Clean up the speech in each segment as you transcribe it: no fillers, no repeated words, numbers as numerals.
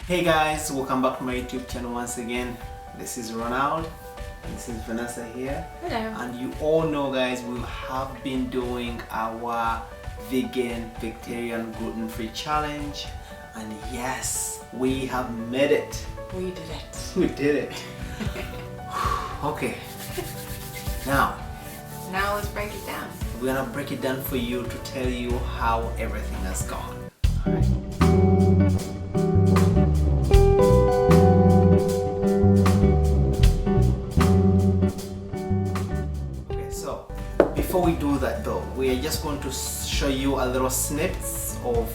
Hey guys, welcome back to my YouTube channel once again. This is Ronald. This is Vanessa here. Hello. And you all know guys, we have been doing our vegetarian, gluten-free challenge. And yes, we have made it. We did it. We did it. Okay. Now let's break it down. we're gonna break it down for you to tell you how everything has gone. Alright. Okay, so before we do that though, we are just going to show you a little snippets of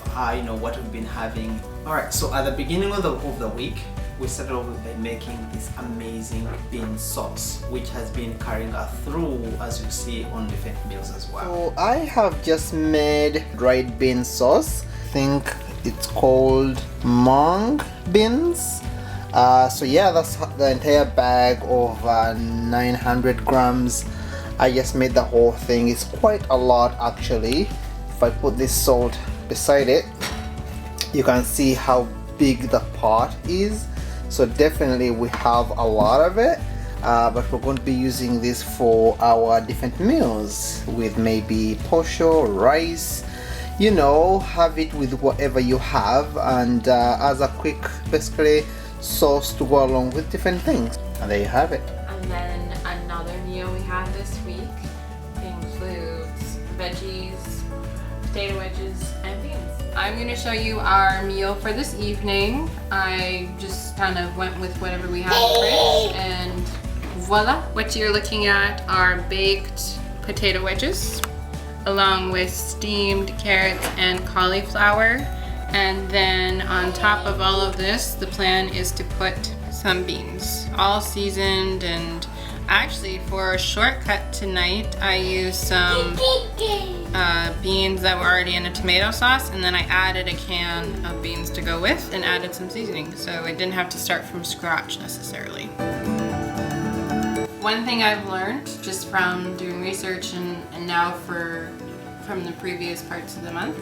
what we've been having. Alright, so at the beginning of the week, we started off by making this amazing bean sauce, which has been carrying us through, as you see, on different meals as well. So I have just made dried bean sauce. I think it's called Mung Beans. So yeah, that's the entire bag of 900 grams. I just made the whole thing. It's quite a lot actually. If I put this salt beside it, you can see how big the pot is. So definitely we have a lot of it, but we're going to be using this for our different meals with maybe posho, rice, have it with whatever you have, and as a quick basically sauce to go along with different things. And there you have it. And then another meal we had this week includes veggies, potato wedges, and beans. I'm going to show you our meal for this evening. I just kind of went with whatever we had in the fridge, and voila! What you're looking at are baked potato wedges along with steamed carrots and cauliflower. And then on top of all of this, the plan is to put some beans, all seasoned. And actually, for a shortcut tonight, I used some beans that were already in a tomato sauce, and then I added a can of beans to go with and added some seasoning, so I didn't have to start from scratch necessarily. One thing I've learned just from doing research and now from the previous parts of the month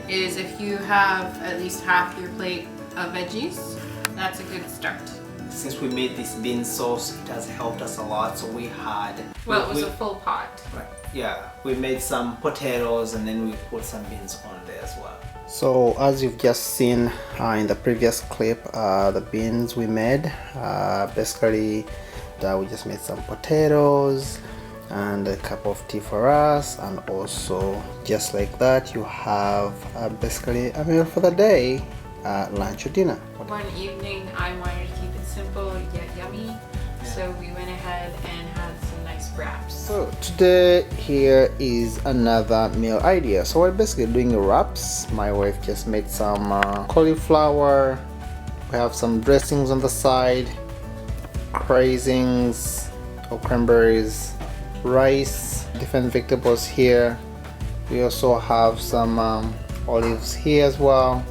is if you have at least half your plate of veggies, that's a good start. Since we made this bean sauce, it has helped us a lot. So we had... Well, it was a full pot. Right, yeah. We made some potatoes and then we put some beans on there as well. So as you've just seen in the previous clip, the beans we made, basically we just made some potatoes and a cup of tea for us, and also just like that you have basically a meal for the day, lunch or dinner. One evening I wanted to keep it simple yet yummy, so we went ahead and had some nice wraps. So today here is another meal idea. So we're basically doing wraps. My wife just made some cauliflower. We have some dressings on the side, craisins or cranberries, rice, different vegetables here. We also have some olives here as well,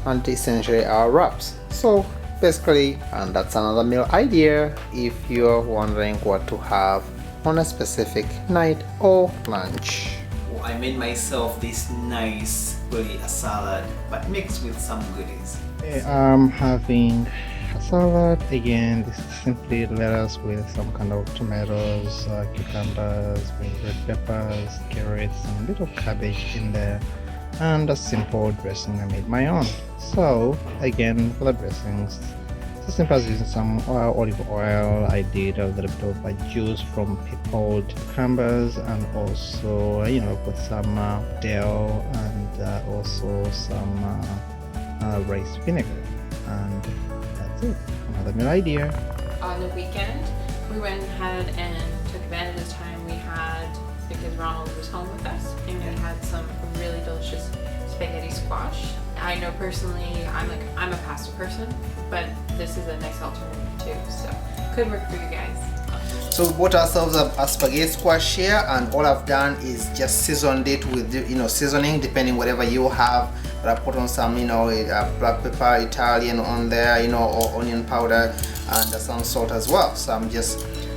and essentially our wraps. So basically, and that's another meal idea if you're wondering what to have on a specific night or lunch. Well, I made myself this nice really a salad, but mixed with some goodies. I'm having a salad. Again, this is simply lettuce with some kind of tomatoes, cucumbers, with red peppers, carrots, and a little cabbage in there, and a simple dressing. I made my own. So again, for the dressings, it's as simple as using some olive oil. I did a little bit of a juice from pickled cucumbers, and also put some dill and also some rice vinegar, and that's it. Another meal idea. On the weekend, we went ahead and took advantage of the time we had because Ronald was home with us, and we had some really delicious spaghetti squash. I know personally I'm a pasta person, but this is a nice alternative too, so could work for you guys. So we bought ourselves a spaghetti squash here, and all I've done is just seasoned it with seasoning depending whatever you have. But I put on some black pepper Italian on there, or onion powder, and some salt as well. So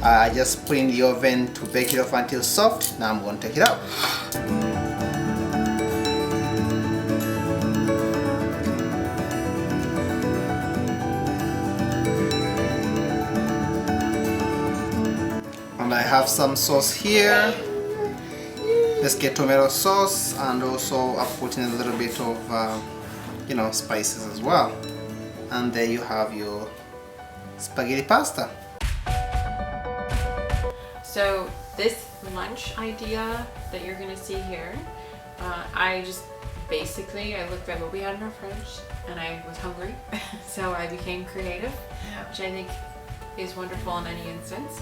I just put in the oven to bake it off until soft. Now I'm going to take it out. And I have some sauce here. Let's get tomato sauce, and also I've put in a little bit of you know, spices as well. And there you have your spaghetti pasta. So this lunch idea that you're gonna see here, I just basically I looked at what we had in our fridge and I was hungry, so I became creative, which I think is wonderful in any instance.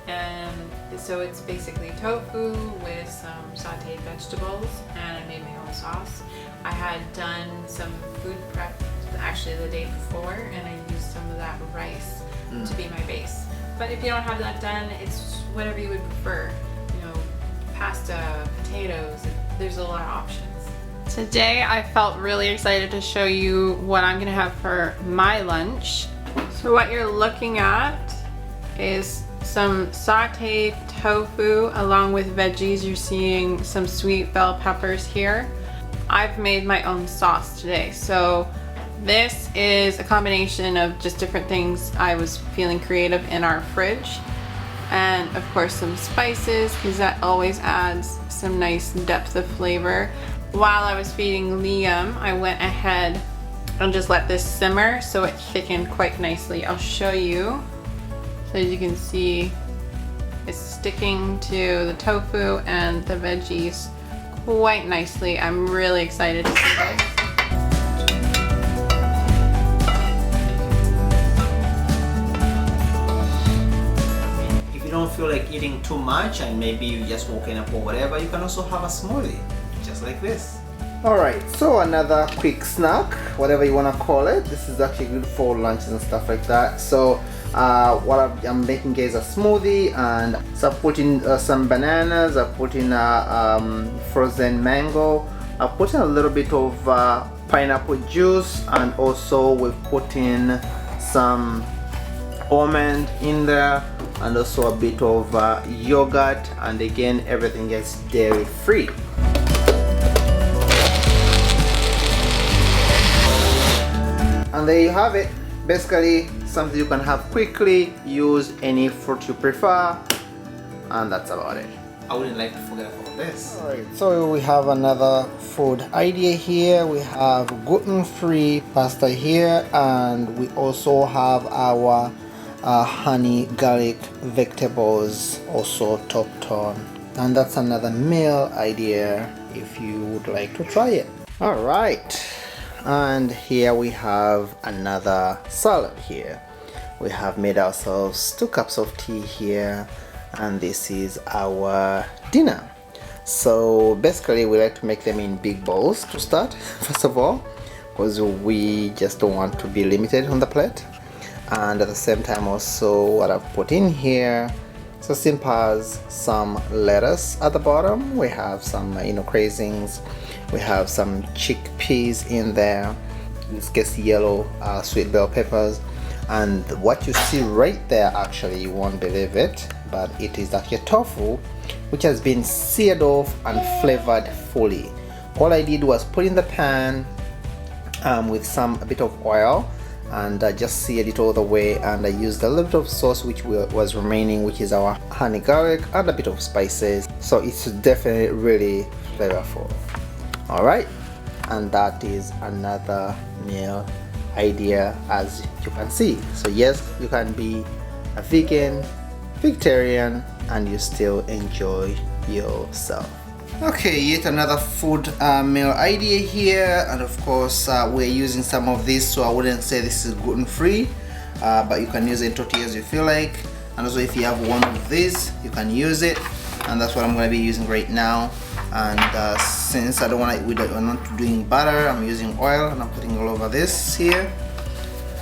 And so it's basically tofu with some sauteed vegetables, and I made my own sauce. I had done some food prep actually the day before, and I used some of that rice to be my base. But if you don't have that done, it's whatever you would prefer. You know, pasta, potatoes, there's a lot of options. Today I felt really excited to show you what I'm gonna have for my lunch. So what you're looking at is some sauteed tofu along with veggies. You're seeing some sweet bell peppers here. I've made my own sauce today. So this is a combination of just different things I was feeling creative in our fridge. And of course some spices, because that always adds some nice depth of flavor. While I was feeding Liam, I went ahead and just let this simmer so it thickened quite nicely. I'll show you. So as you can see, it's sticking to the tofu and the veggies quite nicely. I'm really excited to see this. If you don't feel like eating too much and maybe you just woken up or whatever, you can also have a smoothie, just like this. Alright, so another quick snack, whatever you want to call it. This is actually good for lunches and stuff like that. So what I'm making here is a smoothie, and so I put in some bananas, I put in frozen mango, I put in a little bit of pineapple juice, and also we've put in some almond in there, and also a bit of yogurt, and again everything is dairy free. And there you have it. Basically something you can have quickly, use any fruit you prefer, and that's about it. I wouldn't like to forget about this. Alright, so we have another food idea here. We have gluten-free pasta here, and we also have our honey garlic vegetables also topped on. And that's another meal idea if you would like to try it. Alright. And here we have another salad here. We have made ourselves 2 cups of tea here, and this is our dinner. So basically we like to make them in big bowls to start, first of all, because we just don't want to be limited on the plate. And at the same time also what I've put in here, so simple as some lettuce at the bottom. We have some craisins. We have some chickpeas in there, in this case yellow sweet bell peppers, and what you see right there, actually you won't believe it, but it is actually tofu which has been seared off and flavored fully. All I did was put in the pan with a bit of oil, and just seared it all the way, and I used a little bit of sauce which was remaining, which is our honey garlic, and a bit of spices, so it's definitely really flavorful. Alright, and that is another meal idea, as you can see. So yes, you can be a vegan, vegetarian, and you still enjoy yourself. Okay, yet another food meal idea here, and of course we're using some of this, so I wouldn't say this is gluten-free, but you can use it in tortillas as you feel like. And also if you have one of these, you can use it, and that's what I'm going to be using right now. And since we're not doing butter, I'm using oil, and I'm putting all over this here.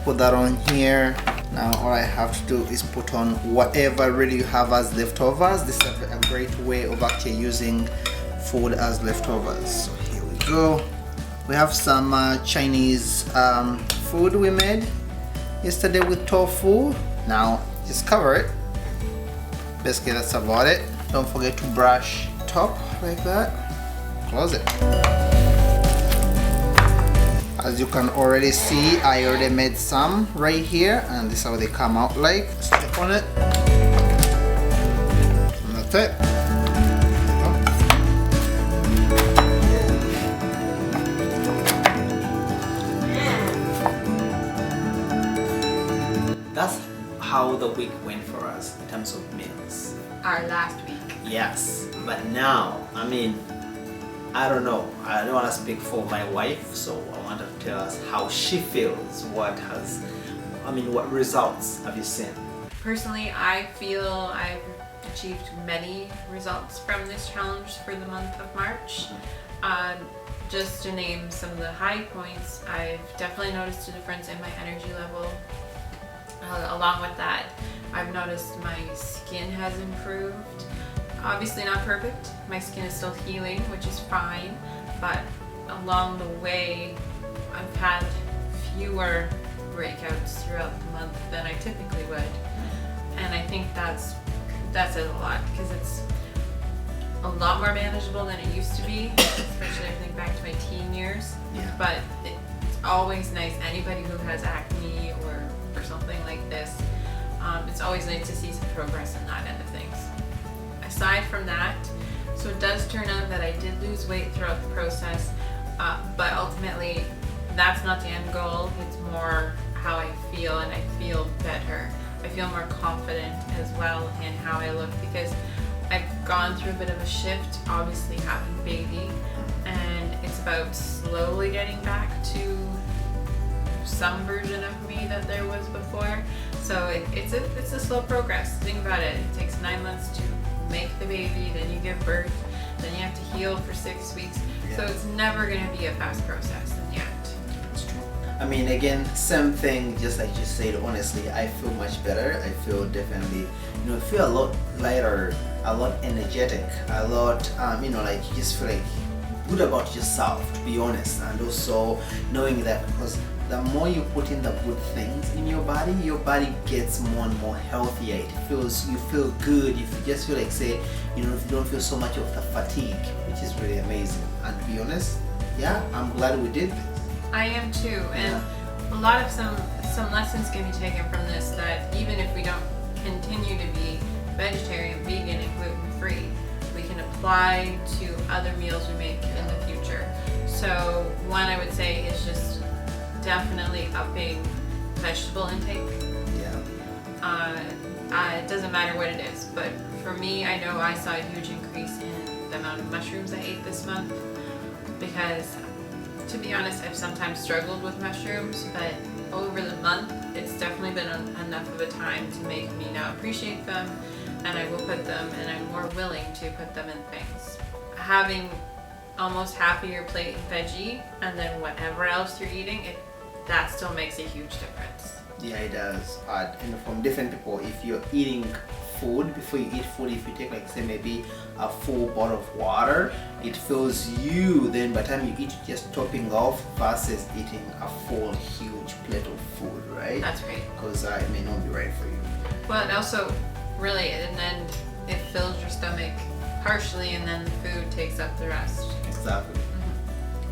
Put that on here. Now all I have to do is put on whatever really you have as leftovers. This is a great way of actually using food as leftovers. So here we go. We have some Chinese food we made yesterday with tofu. Now just cover it. Basically that's about it. Don't forget to brush top like that. Close it. As you can already see, I already made some right here, and this is how they come out like. Step on it. That's it. That's how the week went for us in terms of meals. Our last week. Yes, but now, I mean, I don't know. I don't want to speak for my wife, so I want her to tell us how she feels. What results have you seen? Personally, I feel I've achieved many results from this challenge for the month of March. Just to name some of the high points, I've definitely noticed a difference in my energy level. Along with that, I've noticed my skin has improved. Obviously not perfect. My skin is still healing, which is fine, but along the way, I've had fewer breakouts throughout the month than I typically would. And I think that says a lot, because it's a lot more manageable than it used to be, especially I think back to my teen years. Yeah. But it's always nice, anybody who has acne or something like this, it's always nice to see some progress in that end of things. Aside from that, so it does turn out that I did lose weight throughout the process, but ultimately that's not the end goal. It's more how I feel, and I feel better. I feel more confident as well in how I look, because I've gone through a bit of a shift, obviously having a baby, and it's about slowly getting back to some version of me that there was before. So it's a slow progress. Think about it. It takes 9 months to make the baby, then you give birth, then you have to heal for 6 weeks. Yeah. So it's never going to be a fast process in the end. That's true. I mean, again, same thing, just like you said, honestly, I feel much better. I feel definitely, feel a lot lighter, a lot energetic, a lot, like you just feel like good about yourself, to be honest. And also knowing that, because the more you put in the good things in your body gets more and more healthier. You feel good. You just feel like, say, if you don't feel so much of the fatigue, which is really amazing. And to be honest, yeah, I'm glad we did this. I am too, and a lot of some lessons can be taken from this, that even if we don't continue to be vegetarian, vegan, and gluten-free, we can apply to other meals we make in the future. So one I would say is just definitely upping vegetable intake. It doesn't matter what it is, but for me, I know I saw a huge increase in the amount of mushrooms I ate this month, because to be honest, I've sometimes struggled with mushrooms, but over the month, it's definitely been enough of a time to make me now appreciate them, and I will put them, and I'm more willing to put them in things. Having almost half of your plate veggie, and then whatever else you're eating, that still makes a huge difference. Yeah, it does. And from different people, if you're eating food, before you eat food, if you take, like, say, maybe a full bottle of water, it fills you. Then by the time you eat, just topping off versus eating a full huge plate of food, right? That's right. Because it may not be right for you. Well, and also, really, and then it fills your stomach partially, and then the food takes up the rest. Exactly.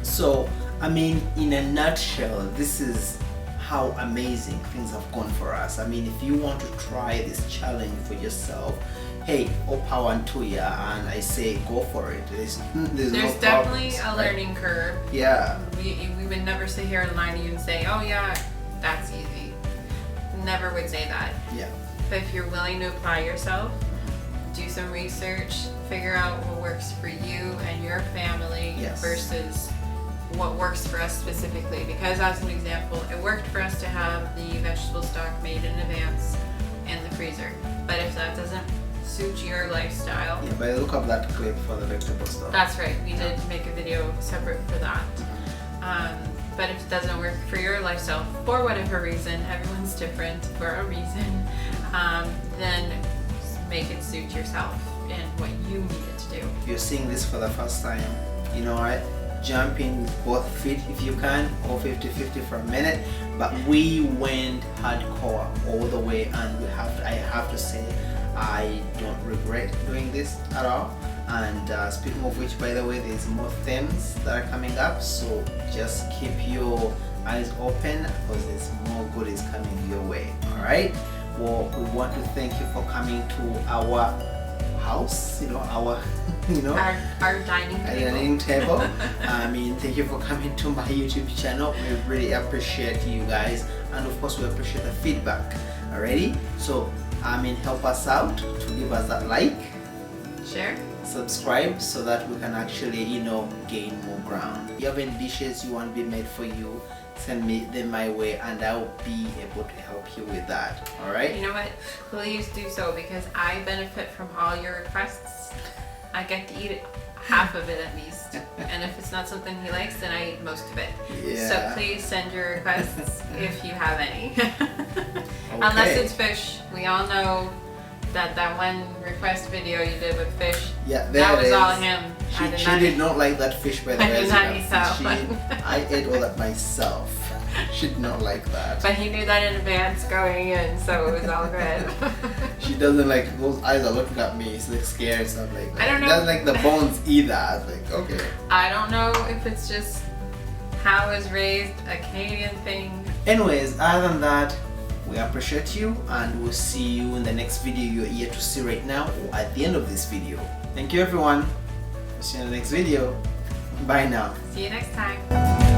So, I mean, in a nutshell, this is how amazing things have gone for us. I mean, if you want to try this challenge for yourself, hey, all power to you, and I say go for it. There's no definitely problems, a learning curve. Yeah. We would never sit here and lie to you and say, oh yeah, that's easy. Never would say that. Yeah. But if you're willing to apply yourself, do some research, figure out what works for you and your family versus what works for us specifically. Because as an example, it worked for us to have the vegetable stock made in advance in the freezer. But if that doesn't suit your lifestyle, Yeah, but look up that clip for the vegetable stock. that's right. We did make a video separate for that. But if it doesn't work for your lifestyle, for whatever reason, everyone's different for a reason, then make it suit yourself and what you need it to do. If you're seeing this for the first time, right? Jump in with both feet if you can, or 50-50 for a minute. But we went hardcore all the way, and I have to say, I don't regret doing this at all. And speaking of which, by the way, there's more themes that are coming up, so just keep your eyes open, because there's more goodies coming your way. All right. Well, we want to thank you for coming to our house, our our dining table. I mean, thank you for coming to my YouTube channel. We really appreciate you guys, and of course we appreciate the feedback. Alrighty, so help us out to give us that like, share, subscribe, so that we can actually gain more ground. If you have any dishes you want to be made for you, send me them my way and I'll be able to help you with that. Alright? You know what? Please do so, because I benefit from all your requests. I get to eat half of it at least. And if it's not something he likes, then I eat most of it. Yeah. So please send your requests if you have any. Unless it's fish. We all know that one request video you did with fish. Yeah, that was all him. She did not like that fish, by the way. I did not eat that. I ate all that myself. She did not like that. But he knew that in advance going in, so it was all good. She doesn't like, those eyes are looking at me. She's like scared, so I'm like, I don't know. Doesn't like the bones either. I was like, okay. I don't know if it's just how I was raised, a Canadian thing. Anyways, other than that, we appreciate you, and we'll see you in the next video you're here to see right now, or at the end of this video. Thank you everyone. We'll see you in the next video. Bye now. See you next time.